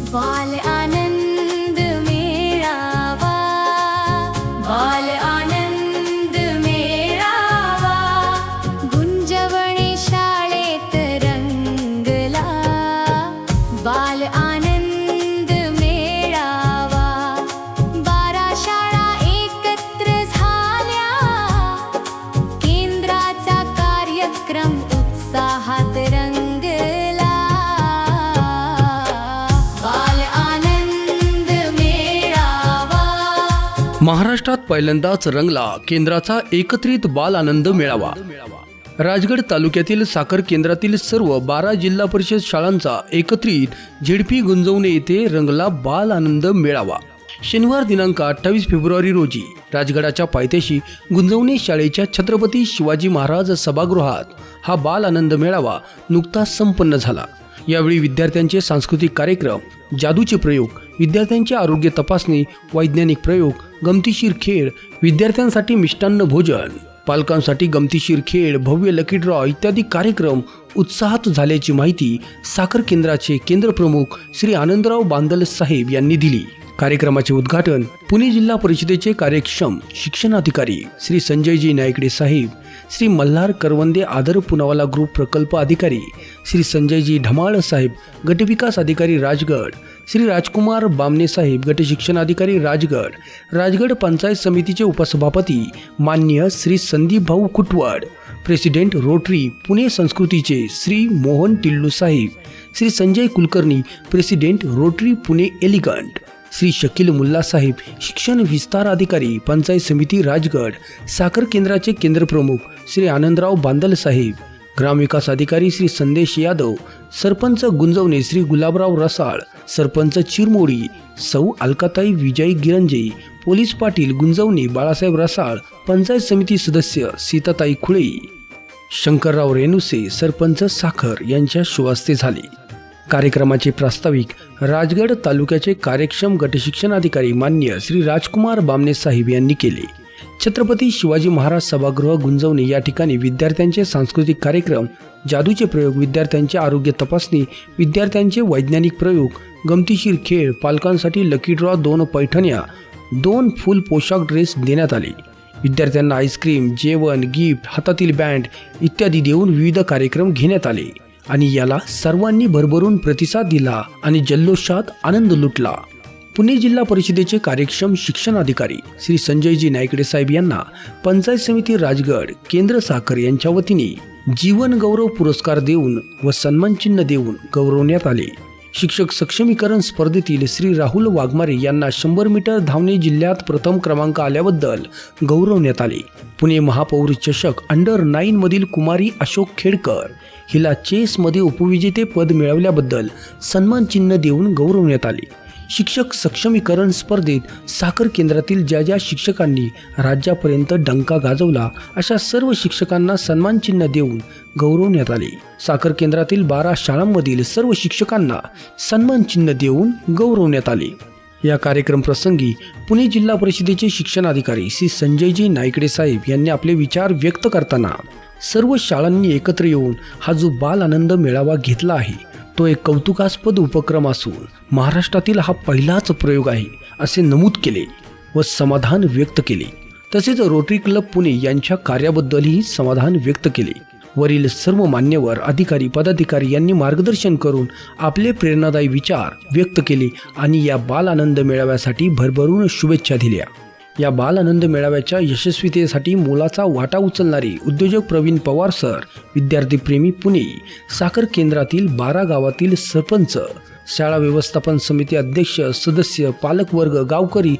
बाल आनंद मेळावा, बाल आनंद मेळावा, गुंजवणे शाळेत रंगला, बाल आनंद मेळावा, 12 शाळा एकत्र झाल्या, केंद्राचा कार्यक्रम उत्साहात रंगला. महाराष्ट्रात पहिल्यांदाच रंगला केंद्राचा एकत्रित बाल आनंद मेळावा. राजगड तालुक्यातील साखर केंद्रातील सर्व 12 जिल्हा परिषद शाळांचा एकत्रित झेडपी गुंजवणे येथे रंगला बाल आनंद मेळावा. शनिवार दिनांक 28 फेब्रुवारी रोजी राजगडाच्या पायथ्याशी गुंजवणे शाळेच्या छत्रपती शिवाजी महाराज सभागृहात हा बाल आनंद मेळावा नुकताच संपन्न झाला. यावेळी विद्यार्थ्यांचे सांस्कृतिक कार्यक्रम, जादूचे प्रयोग, विद्यार्थ्यांची आरोग्य तपासणी, वैज्ञानिक प्रयोग, गमतीशीर खेळ, विद्यार्थ्यांसाठी मिष्टान्न भोजन, पालकांसाठी गमतीशीर खेळ, भव्य लकी ड्रॉ इत्यादी कार्यक्रम उत्साहात झाल्याची माहिती साखर केंद्राचे केंद्रप्रमुख श्री आनंदराव बांदल साहेब यांनी दिली. कार्यक्रमाचे उद्घाटन पुणे जिल्हा परिषदेचे कार्यक्षम शिक्षणाधिकारी श्री संजयजी नायकडे साहेब, श्री मल्हार करवंदे आदर पुनावाला ग्रुप प्रकल्प अधिकारी श्री संजयजी ढमाळ साहेब, गटविकास अधिकारी राजगड श्री राजकुमार बामणे साहेब, गट शिक्षणाधिकारी राजगड, राजगड पंचायत समितीचे उपसभापती मान्य श्री संदीप भाऊ कुटवड, प्रेसिडेंट रोटरी पुणे संस्कृतीचे Shri Mohan Tillu Saheb, Shri Sanjay Kulkarni, president rotary Pune elegant, Shri Shakeel Mulla Saheb, शिक्षण विस्तार अधिकारी पंचायत समिती राजगड, साखर केंद्राचे केंद्रप्रमुख श्री आनंदराव बांदल साहेब, ग्रामविकास अधिकारी श्री संदेश यादव, सरपंच गुंजवणे श्री गुलाबराव रसाळ, सरपंच चिरमोडी सौ अलकाताई विजय गिरंजे, पोलीस पाटील गुंजवणे बाळासाहेब रसाळ, पंचायत समिती सदस्य सीताताई खुळे, शंकरराव रेणुसे, सरपंच साखर यांच्या शुभहस्ते झाले. कार्यक्रमाचे प्रास्ताविक राजगड तालुक्याचे कार्यक्षम गटशिक्षणाधिकारी मान्य श्री राजकुमार बामणे साहेब यांनी केले. छत्रपती शिवाजी महाराज सभागृह गुंजवणे या ठिकाणी विद्यार्थ्यांचे सांस्कृतिक कार्यक्रम, जादूचे प्रयोग, विद्यार्थ्यांची आरोग्य तपासणी, विद्यार्थ्यांचे वैज्ञानिक प्रयोग, गमतीशीर खेळ, पालकांसाठी लकी ड्रॉ, 2 पैठण्या, 2 फुल पोशाख ड्रेस देण्यात आले. विद्यार्थ्यांना आईस्क्रीम, जेवण, गिफ्ट, हातातील बँड इत्यादी देऊन विविध कार्यक्रम घेण्यात आले आणि याला सर्वांनी भरभरून प्रतिसाद दिला आणि जल्लोषात आनंद लुटला. पुणे जिल्हा परिषदेचे कार्यक्षम शिक्षणाधिकारी श्री संजयजी नायकडे साहेब यांना पंचायत समिती राजगड, केंद्र साखर यांच्या वतीने जीवन गौरव पुरस्कार देऊन व सन्मानचिन्ह देऊन गौरवण्यात आले. शिक्षक सक्षमीकरण स्पर्धेतील श्री राहुल वाघमारे यांना 100 मीटर धावणे जिल्ह्यात प्रथम क्रमांक आल्याबद्दल गौरवण्यात आले. पुणे महापौर चषक अंडर-9 मधील कुमारी अशोक खेडकर हिला चेसमध्ये उपविजेते पद मिळवल्याबद्दल सन्मानचिन्ह देऊन गौरवण्यात आले. शिक्षक सक्षमीकरण स्पर्धेत साखर केंद्रातील ज्या शिक्षकांनी राज्यापर्यंत डंका गाजवला अशा सर्व शिक्षकांना सन्मानचिन्ह देऊन गौरवण्यात आले. साखर केंद्रातील 12 शाळांमधील सर्व शिक्षकांना सन्मानचिन्ह देऊन गौरवण्यात आले. या कार्यक्रम प्रसंगी पुणे जिल्हा परिषदेचे शिक्षणाधिकारी श्री संजयजी नायकडे साहेब यांनी आपले विचार व्यक्त करताना सर्व शाळांनी एकत्र येऊन हा जो बाल आनंद मेळावा घेतला आहे तो एक कौतुकास्पद उपक्रम असून महाराष्ट्रातील हा पहिलाच प्रयोग आहे असे नमूद केले व समाधान व्यक्त केले. तसेच रोटरी क्लब पुणे यांच्या कार्याबद्दलही समाधान व्यक्त केले. वरील सर्व मान्यवर अधिकारी पदाधिकारी यांनी मार्गदर्शन करून आपले प्रेरणादायी विचार व्यक्त केले आणि या बाल आनंद मेळाव्यासाठी भरभरून शुभेच्छा दिल्या. या बाल आनंद मेळाव्याच्या यशस्वीतेसाठी मोलाचा वाटा उचलणारे उद्योजक प्रवीण पवार सर, विद्यार्थी प्रेमी पुणे, साखर केंद्रातील 12 गावातील सरपंच, शाळा व्यवस्थापन समिती अध्यक्ष, सदस्य, पालकवर्ग, गावकरी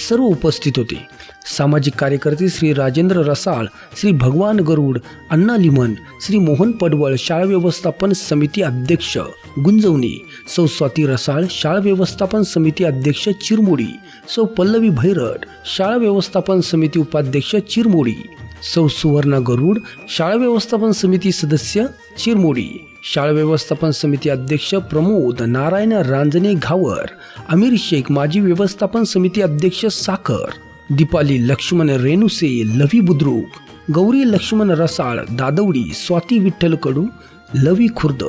सर्व उपस्थित होते. सामाजिक कार्यकर्ते श्री राजेंद्र रसाळ, श्री भगवान गरुड, अण्णा लिमन, श्री मोहन पडवळ, शाळा व्यवस्थापन समिती अध्यक्ष गुंजवणे, सौ स्वाती रसाळ, शाळा व्यवस्थापन समिती अध्यक्ष चिरमोडी, सौ पल्लवी भैरट, शाळा व्यवस्थापन समिती उपाध्यक्ष चिरमोडी, सौ सुवर्णा गरुड, शाळा व्यवस्थापन समिती सदस्य चिरमोडी, शाळा व्यवस्थापन समिती अध्यक्ष प्रमोद नारायण रांजणे घावर, अमीर शेख, माजी व्यवस्थापन समिती अध्यक्ष साखर, दीपाली लक्ष्मण रेणुसे, लवी बुद्रुक, गौरी लक्ष्मण रसाळ दादवडी, स्वाती विठ्ठल कडू, लवी खुर्द,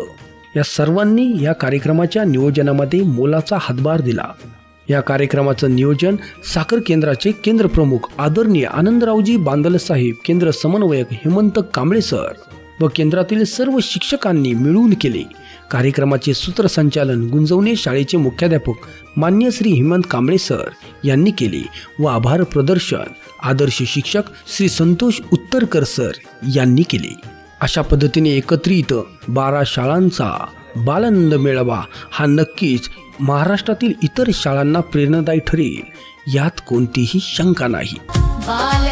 या सर्वांनी या कार्यक्रमाच्या नियोजनामध्ये मोलाचा हातभार दिला. या कार्यक्रमाचं नियोजन साखर केंद्राचे केंद्र प्रमुख आदरणीय आनंदरावजी बांदल साहेब, केंद्र समन्वयक हेमंत कांबळे सर व केंद्रातील सर्व शिक्षकांनी मिळून केले. कार्यक्रमाचे सूत्रसंचालन गुंजवणे शाळेचे मुख्याध्यापक मान्य श्री हेमंत कांबळे सर यांनी केले व आभार प्रदर्शन आदर्श शिक्षक श्री संतोष उत्तरकर सर यांनी केले. अशा पद्धतीने एकत्रित 12 शाळांचा बालानंद मेळावा हा नक्कीच महाराष्ट्रातील इतर शाळांना प्रेरणादायी ठरेल, यात कोणतीही शंका नाही. बाल